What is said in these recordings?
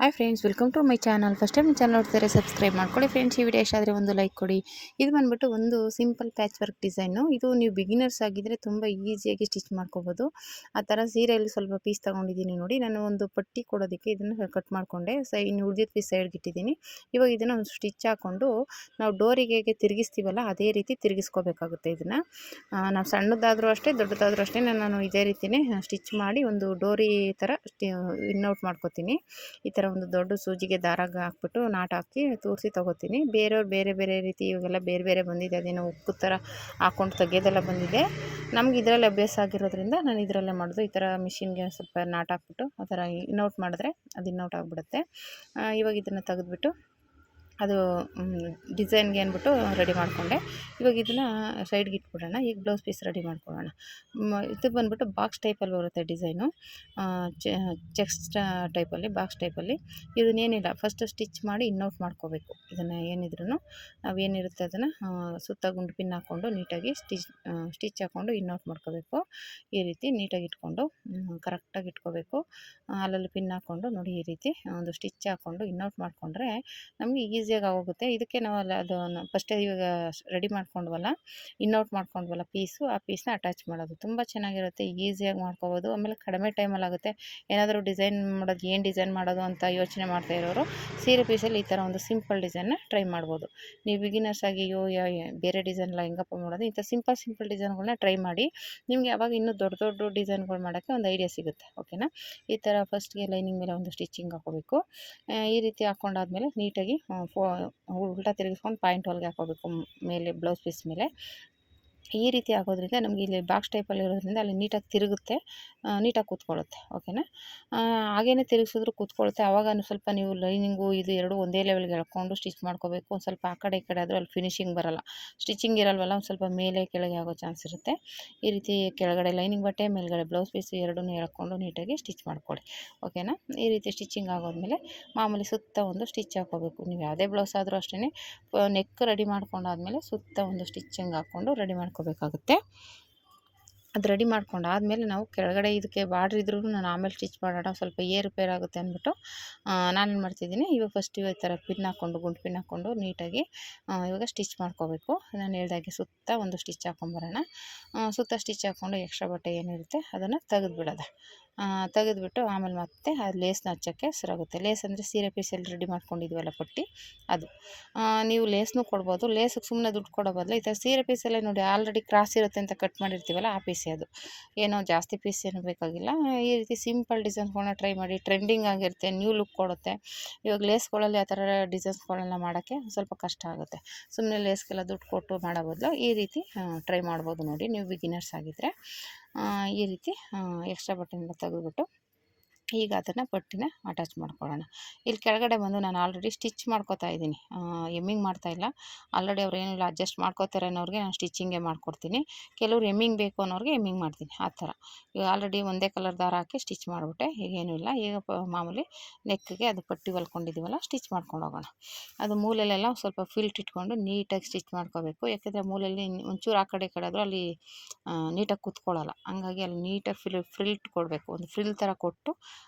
Hi friends, welcome to my channel. First time channel ನೋಡ್ತಾರೆ subscribe ಮಾಡ್ಕೊಳ್ಳಿ friends. ಈ video ಇಷ್ಟ ಆದರೆ ಒಂದು ಲೈಕ್ ಕೊಡಿ. ಇದು ಬಂದ್ಬಿಟ್ಟು ಒಂದು ಸಿಂಪಲ್ ಪ್ಯಾಚ್ ವರ್ಕ್ ಡಿಸೈನು. ಇದು ನೀವು ಬಿಗಿನರ್ಸ್ ಆಗಿದ್ದರೆ ತುಂಬ ಈಸಿಯಾಗಿ ಸ್ಟಿಚ್ ಮಾಡ್ಕೋಬೋದು. ಆ ಥರ ಸೀರೆಯಲ್ಲಿ ಸ್ವಲ್ಪ ಪೀಸ್ ತೊಗೊಂಡಿದ್ದೀನಿ ನೋಡಿ. ನಾನು ಒಂದು ಪಟ್ಟಿ ಕೊಡೋದಕ್ಕೆ ಇದನ್ನು ಕಟ್ ಮಾಡಿಕೊಂಡೆ. ಇನ್ನು ಉಳಿದಿದ್ದ ಪೀಸ್ ಸೈಡ್ಗೆ ಇಟ್ಟಿದ್ದೀನಿ. ಇವಾಗ ಇದನ್ನು ಒಂದು ಸ್ಟಿಚ್ ಹಾಕ್ಕೊಂಡು ನಾವು ಡೋರಿಗೆ ಹೇಗೆ ತಿರುಗಿಸ್ತೀವಲ್ಲ ಅದೇ ರೀತಿ ತಿರುಗಿಸ್ಕೋಬೇಕಾಗುತ್ತೆ. ಇದನ್ನು ನಾವು ಸಣ್ಣದಾದರೂ ಅಷ್ಟೇ ದೊಡ್ಡದಾದರೂ ಅಷ್ಟೇ ನಾನು ಇದೇ ರೀತಿಯೇ ಸ್ಟಿಚ್ ಮಾಡಿ ಒಂದು ಡೋರಿ ಥರ ಇನ್ಔಟ್ ಮಾಡ್ಕೋತೀನಿ. ಈ ಥರ ಒಂದು ದೊಡ್ಡ ಸೂಜಿಗೆ ದಾರ ಹಾಕ್ಬಿಟ್ಟು ನಾಟ್ ಹಾಕಿ ತೋರಿಸಿ ತೊಗೋತೀನಿ. ಬೇರೆಯವ್ರು ಬೇರೆ ಬೇರೆ ರೀತಿ ಇವಾಗೆಲ್ಲ ಬೇರೆ ಬೇರೆ ಬಂದಿದೆ. ಅದೇನೋ ಉಕ್ಕು ಥರ ಹಾಕ್ಕೊಂಡು ತೆಗೆಯೋದೆಲ್ಲ ಬಂದಿದೆ. ನಮ್ಗೆ ಇದರಲ್ಲಿ ಅಭ್ಯಾಸ ಆಗಿರೋದ್ರಿಂದ ನಾನು ಇದರಲ್ಲೇ ಮಾಡೋದು. ಈ ಥರ ಮಿಷಿನ್ಗೆ ಸ್ವಲ್ಪ ನಾಟ್ ಹಾಕ್ಬಿಟ್ಟು ಆ ಥರ ಇನ್ಔಟ್ ಮಾಡಿದ್ರೆ ಅದು ಇನ್ಔಟ್ ಆಗಿಬಿಡುತ್ತೆ. ಇವಾಗ ಇದನ್ನು ತೆಗೆದ್ಬಿಟ್ಟು ಅದು ಡಿಸೈನ್ಗೆ ಅಂದ್ಬಿಟ್ಟು ರೆಡಿ ಮಾಡಿಕೊಂಡೆ. ಇವಾಗ ಇದನ್ನು ಸೈಡ್ಗೆ ಇಟ್ಬಿಡೋಣ. ಈಗ ಬ್ಲೌಸ್ ಪೀಸ್ ರೆಡಿ ಮಾಡ್ಕೊಳ್ಳೋಣ. ಇದು ಬಂದ್ಬಿಟ್ಟು ಬಾಕ್ಸ್ ಟೈಪಲ್ಲಿ ಬರುತ್ತೆ ಡಿಸೈನು. ಚೆಕ್ಸ್ ಟೈಪಲ್ಲಿ, ಬಾಕ್ಸ್ ಟೈಪಲ್ಲಿ. ಇದನ್ನೇನಿಲ್ಲ, ಫಸ್ಟ್ ಸ್ಟಿಚ್ ಮಾಡಿ ಇನ್ಔಟ್ ಮಾಡ್ಕೋಬೇಕು. ಇದನ್ನು ಏನಿದ್ರು ನಾವೇನಿರುತ್ತೆ ಅದನ್ನು ಸುತ್ತ ಗುಂಡು ಪಿನ್ ಹಾಕ್ಕೊಂಡು ನೀಟಾಗಿ ಸ್ಟಿಚ್ ಹಾಕ್ಕೊಂಡು ಇನ್ಔಟ್ ಮಾಡ್ಕೋಬೇಕು. ಈ ರೀತಿ ನೀಟಾಗಿ ಇಟ್ಕೊಂಡು ಕರೆಕ್ಟಾಗಿ ಇಟ್ಕೋಬೇಕು. ಅಲ್ಲಲ್ಲಿ ಪಿನ್ ಹಾಕ್ಕೊಂಡು ನೋಡಿ, ಈ ರೀತಿ ಒಂದು ಸ್ಟಿಚ್ ಹಾಕ್ಕೊಂಡು ಇನ್ಔಟ್ ಮಾಡಿಕೊಂಡ್ರೆ ನಮಗೆ ಈಸಿಯಾಗಿ ಆಗೋಗುತ್ತೆ. ಇದಕ್ಕೆ ನಾವು ಅದನ್ನು ಫಸ್ಟೇ ಇವಾಗ ರೆಡಿ ಮಾಡ್ಕೊಂಡ್ವಲ್ಲ, ಇನ್ಔಟ್ ಮಾಡ್ಕೊಂಡ್ವಲ್ಲ ಪೀಸು, ಆ ಪೀಸ್ನ ಅಟ್ಯಾಚ್ ಮಾಡೋದು ತುಂಬ ಚೆನ್ನಾಗಿರುತ್ತೆ. ಈಸಿಯಾಗಿ ಮಾಡ್ಕೋಬೋದು. ಆಮೇಲೆ ಕಡಿಮೆ ಟೈಮಲ್ಲಿ ಆಗುತ್ತೆ. ಏನಾದರೂ ಡಿಸೈನ್ ಮಾಡೋದು, ಏನು ಡಿಸೈನ್ ಮಾಡೋದು ಅಂತ ಯೋಚನೆ ಮಾಡ್ತಾ ಇರೋರು ಸೀರೆ ಪೀಸಲ್ಲಿ ಈ ಥರ ಒಂದು ಸಿಂಪಲ್ ಡಿಸೈನ್ನ ಟ್ರೈ ಮಾಡ್ಬೋದು. ನೀವು ಬಿಗಿನರ್ಸ್ ಆಗಿ ಬೇರೆ ಡಿಸೈನ್ ಎಲ್ಲ ಹೆಂಗಪ್ಪ ಮಾಡೋದು, ಇಂಥ ಸಿಂಪಲ್ ಡಿಸೈನ್ಗಳನ್ನ ಟ್ರೈ ಮಾಡಿ. ನಿಮಗೆ ಆವಾಗ ಇನ್ನೂ ದೊಡ್ಡ ಡಿಸೈನ್ಗಳು ಮಾಡೋಕ್ಕೆ ಒಂದು ಐಡಿಯಾ ಸಿಗುತ್ತೆ. ಓಕೆನಾ? ಈ ಥರ ಫಸ್ಟ್ಗೆ ಲೈನಿಂಗ್ ಮೇಲೆ ಒಂದು ಸ್ಟಿಚಿಂಗ್ ಹಾಕೋಬೇಕು. ಈ ರೀತಿ ಹಾಕ್ಕೊಂಡಾದ್ಮೇಲೆ ನೀಟಾಗಿ ಉಲ್ಟಾ ತಿರುಗಿಸ್ಕೊಂಡು ಪಾಯಿಂಟ್ ಹೊಲಿಗೆ ಹಾಕೋಬೇಕು ಮೇಲೆ ಬ್ಲೌಸ್ ಪೀಸ್ ಮೇಲೆ. ಈ ರೀತಿ ಆಗೋದ್ರಿಂದ ನಮಗೆ ಇಲ್ಲಿ ಬಾಕ್ಸ್ ಟೈಪಲ್ಲಿ ಇರೋದ್ರಿಂದ ಅಲ್ಲಿ ನೀಟಾಗಿ ತಿರುಗುತ್ತೆ, ನೀಟಾಗಿ ಕೂತ್ಕೊಳ್ಳುತ್ತೆ. ಓಕೆನಾ? ಹಾಗೇ ತಿರುಗಿಸಿದ್ರು ಕೂತ್ಕೊಳ್ಳುತ್ತೆ. ಆವಾಗ ಸ್ವಲ್ಪ ನೀವು ಲೈನಿಂಗು ಇದು ಎರಡು ಒಂದೇ ಲೆವೆಲ್ಗೆ ಎಳ್ಕೊಂಡು ಸ್ಟಿಚ್ ಮಾಡ್ಕೋಬೇಕು. ಒಂದು ಸ್ವಲ್ಪ ಆ ಕಡೆ ಈ ಕಡೆ ಆದರೂ ಅಲ್ಲಿ ಫಿನಿಶಿಂಗ್ ಬರೋಲ್ಲ, ಸ್ಟಿಚಿಂಗ್ ಇರಲ್ವಲ್ಲ, ಒಂದು ಸ್ವಲ್ಪ ಮೇಲೆ ಕೆಳಗೆ ಆಗೋ ಚಾನ್ಸ್ ಇರುತ್ತೆ. ಈ ರೀತಿ ಕೆಳಗಡೆ ಲೈನಿಂಗ್ ಬಟ್ಟೆ, ಮೇಲ್ಗಡೆ ಬ್ಲೌಸ್ ಪೀಸ್ ಎರಡನ್ನೂ ಎಳ್ಕೊಂಡು ನೀಟಾಗಿ ಸ್ಟಿಚ್ ಮಾಡ್ಕೊಳ್ಳಿ. ಓಕೆನಾ? ಈ ರೀತಿ ಸ್ಟಿಚಿಂಗ್ ಆಗೋದ್ಮೇಲೆ ಮಾಮೂಲಿ ಸುತ್ತ ಒಂದು ಸ್ಟಿಚ್ ಹಾಕೋಬೇಕು. ನೀವು ಯಾವುದೇ ಬ್ಲೌಸ್ ಆದರೂ ಅಷ್ಟೇ ನೆಕ್ ರೆಡಿ ಮಾಡ್ಕೊಂಡಾದ್ಮೇಲೆ ಸುತ್ತ ಒಂದು ಸ್ಟಿಚಿಂಗ್ ಹಾಕ್ಕೊಂಡು ರೆಡಿ ಮಾಡ್ಕೋಬೇಕಾಗುತ್ತೆ. ಅದು ರೆಡಿ ಮಾಡ್ಕೊಂಡಾದ್ಮೇಲೆ ನಾವು ಕೆಳಗಡೆ ಇದಕ್ಕೆ ಬಾರ್ಡ್ರ್ ಇದ್ರೂ ನಾನು ಆಮೇಲೆ ಸ್ಟಿಚ್ ಮಾಡೋಣ, ಸ್ವಲ್ಪ ಏರುಪೇರು ಆಗುತ್ತೆ ಅಂದ್ಬಿಟ್ಟು ನಾನೇನು ಮಾಡ್ತಿದ್ದೀನಿ, ಇವಾಗ ಫಸ್ಟ್ ಈ ಥರ ಪಿನ್ ಹಾಕ್ಕೊಂಡು ಗುಂಡು ಪಿನ್ ಹಾಕ್ಕೊಂಡು ನೀಟಾಗಿ ಇವಾಗ ಸ್ಟಿಚ್ ಮಾಡ್ಕೋಬೇಕು. ನಾನು ಹೇಳ್ದಾಗೆ ಸುತ್ತ ಒಂದು ಸ್ಟಿಚ್ ಹಾಕ್ಕೊಂಬರೋಣ. ಸುತ್ತ ಸ್ಟಿಚ್ ಹಾಕ್ಕೊಂಡು ಎಕ್ಸ್ಟ್ರಾ ಬಟ್ಟೆ ಏನಿರುತ್ತೆ ಅದನ್ನು ತೆಗೆದುಬಿಡೋದು. ತೆಗೆದುಬಿಟ್ಟು ಆಮೇಲೆ ಮತ್ತೆ ಅದು ಲೇಸ್ನ ಹಚ್ಚೋಕ್ಕೆ ಸರಾಗುತ್ತೆ. ಲೇಸ್ ಅಂದರೆ ಸೀರೆ ಪೀಸಲ್ಲಿ ರೆಡಿ ಮಾಡ್ಕೊಂಡಿದ್ವಲ್ಲ ಪಟ್ಟಿ, ಅದು. ನೀವು ಲೇಸ್ನೂ ಕೊಡ್ಬೋದು. ಲೇಸಿಗೆ ಸುಮ್ಮನೆ ದುಡ್ಡು ಕೊಡೋ ಬದಲು ಈ ಥರ ಸೀರೆ ಪೀಸಲ್ಲೇ ನೋಡಿ ಆಲ್ರೆಡಿ ಕ್ರಾಸ್ ಇರುತ್ತೆ ಅಂತ ಕಟ್ ಮಾಡಿರ್ತೀವಲ್ಲ ಆ ಪೀಸೇ ಅದು. ಏನೋ ಜಾಸ್ತಿ ಪೀಸ್ ಏನೂ ಬೇಕಾಗಿಲ್ಲ. ಈ ರೀತಿ ಸಿಂಪಲ್ ಡಿಸೈನ್ಸ್ಗಳನ್ನ ಟ್ರೈ ಮಾಡಿ. ಟ್ರೆಂಡಿಂಗ್ ಆಗಿರುತ್ತೆ, ನ್ಯೂ ಲುಕ್ ಕೊಡುತ್ತೆ. ಇವಾಗ ಲೇಸ್ಗಳಲ್ಲಿ ಆ ಥರ ಡಿಸೈನ್ಸ್ಗಳನ್ನೆಲ್ಲ ಮಾಡೋಕ್ಕೆ ಸ್ವಲ್ಪ ಕಷ್ಟ ಆಗುತ್ತೆ. ಸುಮ್ಮನೆ ಲೇಸ್ಗೆಲ್ಲ ದುಡ್ಡು ಕೊಟ್ಟು ಮಾಡೋ ಬದಲು ಈ ರೀತಿ ಟ್ರೈ ಮಾಡ್ಬೋದು ನೋಡಿ, ನೀವು ಬಿಗಿನರ್ಸ್ ಆಗಿದ್ದರೆ. ಈ ರೀತಿ ಎಕ್ಸ್ಟ್ರಾ ಬಟ್ಟೆನೆಲ್ಲ ತೆಗೆದುಬಿಟ್ಟು ಈಗ ಅದನ್ನು ಪಟ್ಟಿನ ಅಟ್ಯಾಚ್ ಮಾಡ್ಕೊಳ್ಳೋಣ. ಇಲ್ಲಿ ಕೆಳಗಡೆ ಬಂದು ನಾನು ಆಲ್ರೆಡಿ ಸ್ಟಿಚ್ ಮಾಡ್ಕೋತಾ ಇದ್ದೀನಿ, ಎಮ್ಮಿಂಗ್ ಮಾಡ್ತಾಯಿಲ್ಲ. ಆಲ್ರೆಡಿ ಅವ್ರು ಏನಿಲ್ಲ ಅಡ್ಜಸ್ಟ್ ಮಾಡ್ಕೋತಾರೆ ಅನ್ನೋರಿಗೆ ನಾನು ಸ್ಟಿಚಿಂಗೇ ಮಾಡಿಕೊಡ್ತೀನಿ. ಕೆಲವ್ರು ಎಮ್ಮಿಂಗ್ ಬೇಕು ಅನ್ನೋರಿಗೆ ಎಮ್ಮಿಂಗ್ ಮಾಡ್ತೀನಿ, ಆ ಥರ. ಈಗ ಆಲ್ರೆಡಿ ಒಂದೇ ಕಲರ್ ದಾರ ಹಾಕಿ ಸ್ಟಿಚ್ ಮಾಡಿಬಿಟ್ಟೆ. ಈಗೇನೂ ಇಲ್ಲ. ಈಗ ಮಾಮೂಲಿ ನೆಕ್ಗೆ ಅದು ಪಟ್ಟಿ ಹೊಲ್ಕೊಂಡಿದ್ದೀವಲ್ಲ ಸ್ಟಿಚ್ ಮಾಡ್ಕೊಂಡು ಹೋಗೋಣ. ಅದು ಮೂಲೆಯಲ್ಲೆಲ್ಲ ಸ್ವಲ್ಪ ಫಿಲ್ಟ್ ಇಟ್ಕೊಂಡು ನೀಟಾಗಿ ಸ್ಟಿಚ್ ಮಾಡ್ಕೋಬೇಕು. ಯಾಕೆಂದರೆ ಮೂಲೆಯಲ್ಲಿ ಒಂಚೂರು ಆ ಕಡೆ ಈ ಕಡೆ ಆದರೂ ಅಲ್ಲಿ ನೀಟಾಗಿ ಕೂತ್ಕೊಳ್ಳಲ್ಲ. ಹಂಗಾಗಿ ಅಲ್ಲಿ ನೀಟಾಗಿ ಫ್ರಿಲ್ಟ್ ಕೊಡಬೇಕು. ಒಂದು ಫ್ರಿಲ್ ಥರ ಕೊಟ್ಟು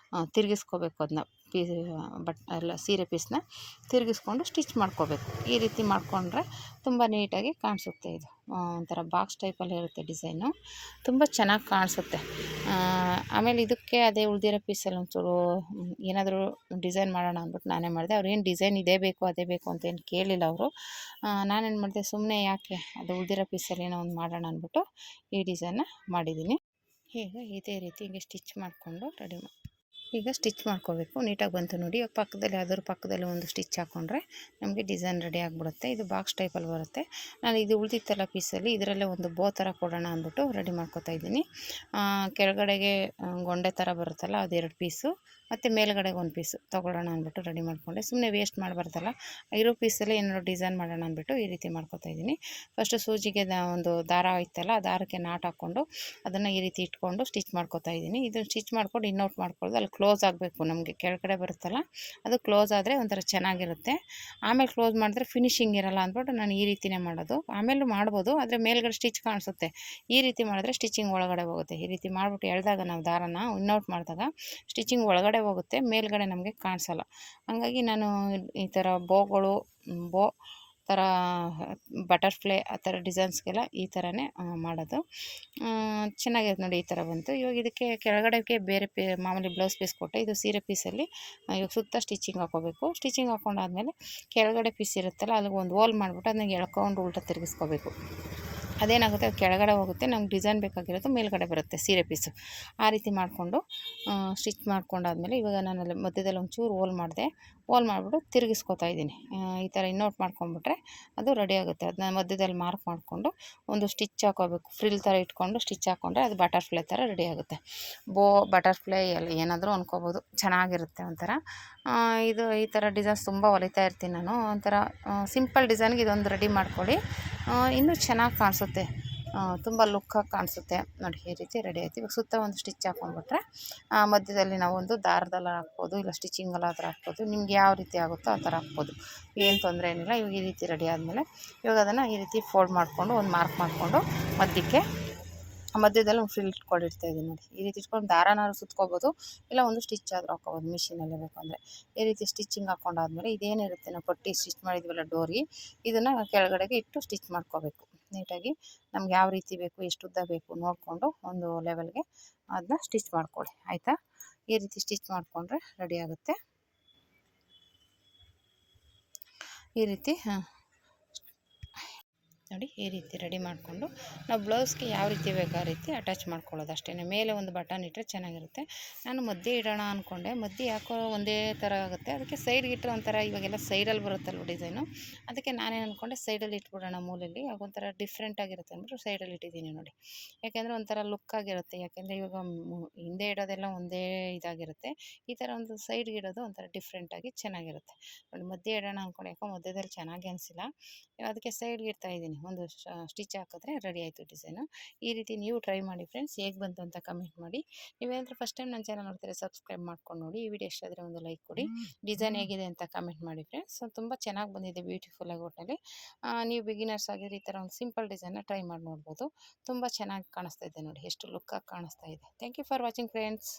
ತಿರುಗಿಸ್ಕೋಬೇಕು. ಅದನ್ನ ಎಲ್ಲ ಸೀರೆ ಪೀಸ್ನ ತಿರುಗಿಸ್ಕೊಂಡು ಸ್ಟಿಚ್ ಮಾಡ್ಕೋಬೇಕು. ಈ ರೀತಿ ಮಾಡಿಕೊಂಡ್ರೆ ತುಂಬ ನೀಟಾಗಿ ಕಾಣಿಸುತ್ತೆ. ಇದು ಒಂಥರ ಬಾಕ್ಸ್ ಟೈಪಲ್ಲಿ ಇರುತ್ತೆ ಡಿಸೈನು, ತುಂಬ ಚೆನ್ನಾಗಿ ಕಾಣಿಸುತ್ತೆ. ಆಮೇಲೆ ಇದಕ್ಕೆ ಅದೇ ಉಳಿದಿರೋ ಪೀಸಲ್ಲಿ ಒಂಚೂರು ಏನಾದರೂ ಡಿಸೈನ್ ಮಾಡೋಣ ಅಂದ್ಬಿಟ್ಟು ನಾನೇ ಮಾಡಿದೆ. ಅವ್ರೇನು ಡಿಸೈನ್ ಇದೇ ಬೇಕು ಅದೇ ಬೇಕು ಅಂತ ಏನು ಕೇಳಿಲ್ಲ ಅವರು. ನಾನೇನು ಮಾಡಿದೆ, ಸುಮ್ಮನೆ ಯಾಕೆ ಅದು ಉಳಿದಿರೋ ಪೀಸಲ್ಲಿ ಏನೋ ಒಂದು ಮಾಡೋಣ ಅಂದ್ಬಿಟ್ಟು ಈ ಡಿಸೈನ್ನ ಮಾಡಿದ್ದೀನಿ. ಈಗ ಇದೇ ರೀತಿ ಹಿಂಗೆ ಸ್ಟಿಚ್ ಮಾಡಿಕೊಂಡು ಈಗ ಸ್ಟಿಚ್ ಮಾಡ್ಕೋಬೇಕು. ನೀಟಾಗಿ ಬಂತು ನೋಡಿ. ಇವಾಗ ಪಕ್ಕದಲ್ಲಿ ಅದರ ಪಕ್ಕದಲ್ಲಿ ಒಂದು ಸ್ಟಿಚ್ ಹಾಕ್ಕೊಂಡ್ರೆ ನಮಗೆ ಡಿಸೈನ್ ರೆಡಿ ಆಗಿಬಿಡುತ್ತೆ. ಇದು ಬಾಕ್ಸ್ ಟೈಪಲ್ಲಿ ಬರುತ್ತೆ. ನಾನು ಇದು ಉಳಿದಿತ್ತಲ್ಲ ಪೀಸಲ್ಲಿ ಇದರಲ್ಲೇ ಒಂದು ಬೋ ಥರ ಕೊಡೋಣ ಅಂದ್ಬಿಟ್ಟು ರೆಡಿ ಮಾಡ್ಕೋತಾ ಇದ್ದೀನಿ. ಕೆಳಗಡೆಗೆ ಗೊಂಡೆ ಥರ ಬರುತ್ತಲ್ಲ ಅದು 2 ಪೀಸು, ಮತ್ತು ಮೇಲ್ಗಡೆಗೆ ಒಂದು ಪೀಸು ತೊಗೊಳ್ಳೋಣ ಅಂದ್ಬಿಟ್ಟು ರೆಡಿ ಮಾಡಿಕೊಂಡೆ. ಸುಮ್ಮನೆ ವೇಸ್ಟ್ ಮಾಡಬಾರ್ದಲ್ಲ, ಇರೋ ಪೀಸಲ್ಲಿ ಏನಾದ್ರು ಡಿಸೈನ್ ಮಾಡೋಣ ಅಂದ್ಬಿಟ್ಟು ಈ ರೀತಿ ಮಾಡ್ಕೋತಾ ಇದ್ದೀನಿ. ಫಸ್ಟು ಸೂಜಿಗೆ ಒಂದು ದಾರ ಇತ್ತಲ್ಲ, ಆ ದಾರಕ್ಕೆ ನಾಟ್ ಹಾಕ್ಕೊಂಡು ಅದನ್ನು ಈ ರೀತಿ ಇಟ್ಕೊಂಡು ಸ್ಟಿಚ್ ಮಾಡ್ಕೋತಾ ಇದ್ದೀನಿ. ಇದನ್ನು ಸ್ಟಿಚ್ ಮಾಡ್ಕೊಂಡು ಇನ್ಔಟ್ ಮಾಡ್ಕೊಳ್ಳೋದು. ಅಲ್ಲಿ ಕ್ಲೋಸ್ ಆಗಬೇಕು, ನಮಗೆ ಕೆಳಗಡೆ ಬರುತ್ತಲ್ಲ ಅದು ಕ್ಲೋಸ್ ಆದರೆ ಒಂಥರ ಚೆನ್ನಾಗಿರುತ್ತೆ. ಆಮೇಲೆ ಕ್ಲೋಸ್ ಮಾಡಿದ್ರೆ ಫಿನಿಶಿಂಗ್ ಇರಲ್ಲ ಅಂದ್ಬಿಟ್ಟು ನಾನು ಈ ರೀತಿಯೇ ಮಾಡೋದು. ಆಮೇಲೂ ಮಾಡ್ಬೋದು, ಆದರೆ ಮೇಲ್ಗಡೆ ಸ್ಟಿಚ್ ಕಾಣಿಸುತ್ತೆ. ಈ ರೀತಿ ಮಾಡಿದ್ರೆ ಸ್ಟಿಚಿಂಗ್ ಒಳಗಡೆ ಹೋಗುತ್ತೆ. ಈ ರೀತಿ ಮಾಡಿಬಿಟ್ಟು ಎಳೆದಾಗ ನಾವು ದಾರನ ಇನ್ಔಟ್ ಮಾಡಿದಾಗ ಸ್ಟಿಚಿಂಗ್ ಒಳಗಡೆ ಕೆಳಗಡೆ ಹೋಗುತ್ತೆ, ಮೇಲ್ಗಡೆ ನಮಗೆ ಕಾಣಿಸಲ್ಲ. ಹಾಗಾಗಿ ನಾನು ಈ ಥರ ಬೋಗಳು ಬೋ ಥರ ಬಟರ್ಫ್ಲೈ ಆ ಥರ ಡಿಸೈನ್ಸ್ಗೆಲ್ಲ ಈ ಥರನೇ ಮಾಡೋದು. ಚೆನ್ನಾಗಿರುತ್ತೆ ನೋಡಿ, ಈ ಥರ ಬಂತು. ಇವಾಗ ಇದಕ್ಕೆ ಕೆಳಗಡೆಗೆ ಬೇರೆ ಮಾಮೂಲಿ ಬ್ಲೌಸ್ ಪೀಸ್ ಕೊಟ್ಟೆ. ಇದು ಸೀರೆ ಪೀಸಲ್ಲಿ ಇವಾಗ ಸುತ್ತ ಸ್ಟಿಚಿಂಗ್ ಹಾಕ್ಕೋಬೇಕು. ಸ್ಟಿಚಿಂಗ್ ಹಾಕ್ಕೊಂಡಾದ್ಮೇಲೆ ಕೆಳಗಡೆ ಪೀಸ್ ಇರುತ್ತಲ್ಲ, ಅಲ್ಲಿಗೆ ಒಂದು ಹೋಲ್ ಮಾಡಿಬಿಟ್ಟು ಅದನ್ನ ಎಳ್ಕೊಂಡು ಉಲ್ಟಾ ತಿರುಗಿಸ್ಕೋಬೇಕು. ಅದೇನಾಗುತ್ತೆ, ಅದು ಕೆಳಗಡೆ ಹೋಗುತ್ತೆ, ನಮ್ಗೆ ಡಿಸೈನ್ ಬೇಕಾಗಿರೋದು ಮೇಲ್ಗಡೆ ಬರುತ್ತೆ ಸೀರೆ ಪೀಸು. ಆ ರೀತಿ ಮಾಡಿಕೊಂಡು ಸ್ಟಿಚ್ ಮಾಡ್ಕೊಂಡಾದ್ಮೇಲೆ ಇವಾಗ ನಾನು ಅಲ್ಲಿ ಮಧ್ಯದಲ್ಲಿ ಒಂಚೂರು ಹೋಲ್ ಮಾಡಿಬಿಟ್ಟು ತಿರುಗಿಸ್ಕೊತಾ ಇದ್ದೀನಿ. ಈ ಥರ ಇನ್ನೋಟ್ ಮಾಡ್ಕೊಂಡ್ಬಿಟ್ರೆ ಅದು ರೆಡಿ ಆಗುತ್ತೆ. ಅದನ್ನ ಮಧ್ಯದಲ್ಲಿ ಮಾರ್ಕ್ ಮಾಡಿಕೊಂಡು ಒಂದು ಸ್ಟಿಚ್ ಹಾಕೋಬೇಕು. ಫ್ರಿಲ್ ಥರ ಇಟ್ಕೊಂಡು ಸ್ಟಿಚ್ ಹಾಕ್ಕೊಂಡ್ರೆ ಅದು ಬಟರ್ಫ್ಲೈ ಥರ ರೆಡಿ ಆಗುತ್ತೆ. ಬಟರ್ಫ್ಲೈ ಎಲ್ಲ ಏನಾದರೂ ಅಂದ್ಕೋಬೋದು, ಚೆನ್ನಾಗಿರುತ್ತೆ ಒಂಥರ. ಇದು ಈ ಥರ ಡಿಸೈನ್ಸ್ ತುಂಬ ಹೊಲಿತಾ ಇರ್ತೀನಿ ನಾನು. ಒಂಥರ ಸಿಂಪಲ್ ಡಿಸೈನ್ಗೆ ಇದೊಂದು ರೆಡಿ ಮಾಡ್ಕೊಳ್ಳಿ, ಇನ್ನೂ ಚೆನ್ನಾಗಿ ಕಾಣಿಸುತ್ತೆ, ತುಂಬ ಲುಕ್ಕಾಗಿ ಕಾಣಿಸುತ್ತೆ ನೋಡಿ. ಈ ರೀತಿ ರೆಡಿ ಆಯ್ತು. ಇವಾಗ ಸುತ್ತ ಒಂದು ಸ್ಟಿಚ್ ಹಾಕ್ಕೊಂಡ್ಬಿಟ್ರೆ ಮಧ್ಯದಲ್ಲಿ ನಾವು ಒಂದು ದಾರದಲ್ಲಿ ಹಾಕ್ಬೋದು, ಇಲ್ಲ ಸ್ಟಿಚಿಂಗಲ್ಲಿ ಆ ಥರ ಹಾಕ್ಬೋದು. ನಿಮ್ಗೆ ಯಾವ ರೀತಿ ಆಗುತ್ತೋ ಆ ಥರ ಹಾಕ್ಬೋದು, ಏನು ತೊಂದರೆ ಏನಿಲ್ಲ. ಇವಾಗ ಈ ರೀತಿ ರೆಡಿ ಆದಮೇಲೆ ಇವಾಗ ಅದನ್ನು ಈ ರೀತಿ ಫೋಲ್ಡ್ ಮಾಡಿಕೊಂಡು ಒಂದು ಮಾರ್ಕ್ ಮಾಡಿಕೊಂಡು ಮಧ್ಯದಲ್ಲಿ ಒಂದು ಫ್ರಿಲ್ ಇಟ್ಕೊಂಡಿರ್ತಾಯಿದ್ದೀನಿ ನೋಡಿ. ಈ ರೀತಿ ಇಟ್ಕೊಂಡು ದಾರನಾದ್ರು ಸುತ್ಕೋಬೋದು, ಇಲ್ಲ ಒಂದು ಸ್ಟಿಚ್ ಆದರೂ ಹಾಕ್ಕೋಬೋದು ಮಿಷಿನಲ್ಲಿ ಬೇಕಂದರೆ. ಈ ರೀತಿ ಸ್ಟಿಚಿಂಗ್ ಹಾಕ್ಕೊಂಡಾದ್ಮೇಲೆ ಇದೇನಿರುತ್ತೆ ನಾವು ಪಟ್ಟಿ ಸ್ಟಿಚ್ ಮಾಡಿದ್ವಲ್ಲ ಡೋರಿ, ಇದನ್ನು ಕೆಳಗಡೆಗೆ ಇಟ್ಟು ಸ್ಟಿಚ್ ಮಾಡ್ಕೋಬೇಕು ನೀಟಾಗಿ. ನಮ್ಗೆ ಯಾವ ರೀತಿ ಬೇಕು, ಎಷ್ಟು ಉದ್ದ ಬೇಕು ನೋಡಿಕೊಂಡು ಒಂದು ಲೆವೆಲ್ಗೆ ಅದನ್ನ ಸ್ಟಿಚ್ ಮಾಡ್ಕೊಳ್ಳಿ, ಆಯಿತಾ. ಈ ರೀತಿ ಸ್ಟಿಚ್ ಮಾಡಿಕೊಂಡ್ರೆ ರೆಡಿ ಆಗುತ್ತೆ. ಈ ರೀತಿ ನೋಡಿ, ಈ ರೀತಿ ರೆಡಿ ಮಾಡಿಕೊಂಡು ನಾವು ಬ್ಲೌಸ್ಗೆ ಯಾವ ರೀತಿ ಬೇಕು ಆ ರೀತಿ ಅಟ್ಯಾಚ್ ಮಾಡ್ಕೊಳ್ಳೋದು ಅಷ್ಟೇ. ಮೇಲೆ ಒಂದು ಬಟನ್ ಇಟ್ಟರೆ ಚೆನ್ನಾಗಿರುತ್ತೆ. ನಾನು ಮಧ್ಯೆ ಇಡೋಣ ಅಂದ್ಕೊಂಡೆ, ಮಧ್ಯೆ ಯಾಕೋ ಒಂದೇ ಥರ ಆಗುತ್ತೆ, ಅದಕ್ಕೆ ಸೈಡ್ಗೆ ಇಟ್ಟರೆ ಒಂಥರ ಇವಾಗೆಲ್ಲ ಸೈಡಲ್ಲಿ ಬರುತ್ತಲ್ವ ಡಿಸೈನು, ಅದಕ್ಕೆ ನಾನೇನು ಅಂದ್ಕೊಂಡೆ ಸೈಡಲ್ಲಿ ಇಟ್ಬಿಡೋಣ ಮೂಲೆಯಲ್ಲಿ, ಆಗೊಂಥರ ಡಿಫ್ರೆಂಟ್ ಆಗಿರುತ್ತೆ ಅಂದ್ಬಿಟ್ಟು ಸೈಡಲ್ಲಿ ಇಟ್ಟಿದ್ದೀನಿ ನೋಡಿ. ಯಾಕೆಂದರೆ ಒಂಥರ ಲುಕ್ ಆಗಿರುತ್ತೆ. ಯಾಕೆಂದರೆ ಇವಾಗ ಹಿಂದೆ ಇಡೋದೆಲ್ಲ ಒಂದೇ ಇದಾಗಿರುತ್ತೆ, ಈ ಥರ ಒಂದು ಸೈಡ್ಗೆ ಇಡೋದು ಒಂಥರ ಡಿಫ್ರೆಂಟಾಗಿ ಚೆನ್ನಾಗಿರುತ್ತೆ ನೋಡಿ. ಮಧ್ಯೆ ಇಡೋಣ ಅಂದ್ಕೊಂಡು ಯಾಕೋ ಮಧ್ಯದಲ್ಲಿ ಚೆನ್ನಾಗಿ ಅನಿಸಿಲ್ಲ, ಅದಕ್ಕೆ ಸೈಡ್ಗೆ ಇಡ್ತಾ ಇದ್ದೀನಿ. ಒಂದು ಸ್ಟಿಚ್ ಹಾಕಿದ್ರೆ ರೆಡಿ ಆಯಿತು ಡಿಸೈನು. ಈ ರೀತಿ ನೀವು ಟ್ರೈ ಮಾಡಿ ಫ್ರೆಂಡ್ಸ್, ಹೇಗೆ ಬಂತು ಅಂತ ಕಮೆಂಟ್ ಮಾಡಿ. ನೀವೇನಾದರೂ ಫಸ್ಟ್ ಟೈಮ್ ನನ್ನ ಚಾನಲ್ ನೋಡ್ತೀರಾ ಸಬ್ಸ್ಕ್ರೈಬ್ ಮಾಡ್ಕೊಂಡು ನೋಡಿ. ಈ ವಿಡಿಯೋ ಇಷ್ಟ ಆದರೆ ಒಂದು ಲೈಕ್ ಕೊಡಿ. ಡಿಸೈನ್ ಹೇಗಿದೆ ಅಂತ ಕಮೆಂಟ್ ಮಾಡಿ ಫ್ರೆಂಡ್ಸ್. ತುಂಬ ಚೆನ್ನಾಗಿ ಬಂದಿದೆ, ಬ್ಯೂಟಿಫುಲ್ಲಾಗಿ ಒಟ್ಟಿನಲ್ಲಿ. ನೀವು ಬಿಗಿನರ್ಸ್ ಆಗಿದ್ರೆ ಈ ಥರ ಒಂದು ಸಿಂಪಲ್ ಡಿಸೈನ್ನ ಟ್ರೈ ಮಾಡಿ ನೋಡ್ಬೋದು. ತುಂಬ ಚೆನ್ನಾಗಿ ಕಾಣಿಸ್ತಾ ಇದೆ ನೋಡಿ, ಎಷ್ಟು ಲುಕ್ಕಾಗಿ ಕಾಣಿಸ್ತಾ ಇದೆ. Thank you for watching friends.